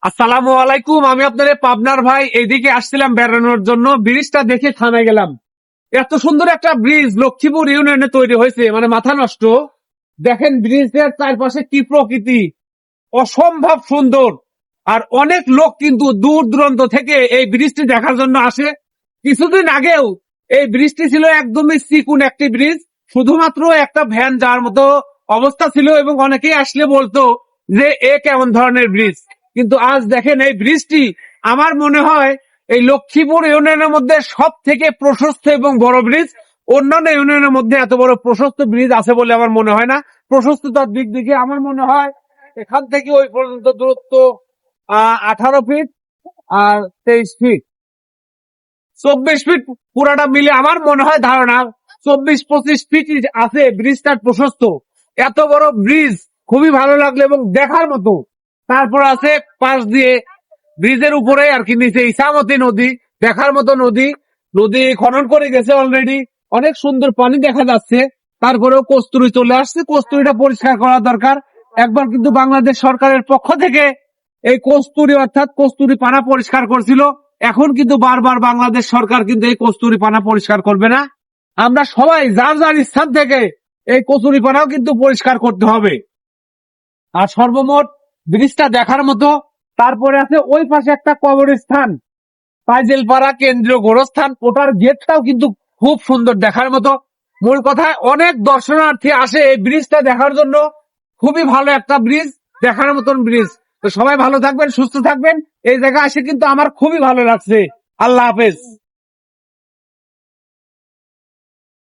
আসসালামু আলাইকুম। আমি আপনাদের পাবনার ভাই। এইদিকে আসছিলাম বেড়ানোর জন্য, ব্রিজটা দেখে থামে গেলাম। এত সুন্দর একটা ব্রিজ লক্ষ্মীপুর ইউনিয়নে তৈরি হয়েছে, মানে মাথা নষ্ট। দেখেন ব্রিজের চারপাশে কি প্রকৃতি, অসম্ভব সুন্দর। আর অনেক লোক কিন্তু দূর দূরান্ত থেকে এই ব্রিজটি দেখার জন্য আসে। কিছুদিন আগেও এই ব্রিজটি ছিল একদমই চিকুন একটি ব্রিজ, শুধুমাত্র একটা ভ্যান যাওয়ার মতো অবস্থা ছিল, এবং অনেকেই আসলে বলতো যে এ কেমন ধরনের ব্রিজ। কিন্তু আজ দেখেন এই ব্রিজটি, আমার মনে হয় এই লক্ষ্মীপুর ইউনিয়নের মধ্যে সব থেকে প্রশস্ত এবং বড় ব্রিজ। অন্যান্য ইউনিয়নের মধ্যে এত বড় প্রশস্ত ব্রিজ আছে বলে আমার মনে হয় না। প্রশস্ততার দিক থেকে আমার মনে হয় এখান থেকে ওই পর্যন্ত দূরত্ব 18 ফিট আর 23 ফিট, 24 ফিট পুরাটা মিলে আমার মনে হয় ধারণা 24-25 ফিট আছে ব্রিজটার প্রশস্ত। এত বড় ব্রিজ খুবই ভালো লাগলো এবং দেখার মতো। তারপর আছে পাশ দিয়ে ব্রিজের উপরে আর কি নিচে ইসামতি নদী, দেখার মতো নদী। নদী খনন করে গেছে অলরেডি, অনেক সুন্দর পানি দেখা যাচ্ছে। তারপরেও কস্তুরী চলে আসছে, কস্তুরীটা পরিষ্কার করা দরকার। একবার কিন্তু বাংলাদেশ সরকারের পক্ষ থেকে এই কস্তুরী অর্থাৎ কস্তুরী পানা পরিষ্কার করছিল। এখন কিন্তু বারবার বাংলাদেশ সরকার কিন্তু এই কস্তুরী পানা পরিষ্কার করবে না। আমরা সবাই যার যার স্থান থেকে এই কস্তুরী পানাও কিন্তু পরিষ্কার করতে হবে। আর সর্বমোট ব্রিজটা দেখার মতো। তারপরে আছে ওই পাশে একটা কবরস্থান, পাইজেলপাড়া কেন্দ্রীয় গোরস্থান, ওটার গেটটাও কিন্তু খুব সুন্দর, দেখার মতো। মূল কথা, অনেক দর্শনার্থী আসে এই ব্রিজটা দেখার জন্য। খুবই ভালো একটা ব্রিজ, দেখার মতন ব্রিজ। তো সবাই ভালো থাকবেন, সুস্থ থাকবেন। এই জায়গায় এসে কিন্তু আমার খুবই ভালো লাগছে। আল্লাহ হাফেজ।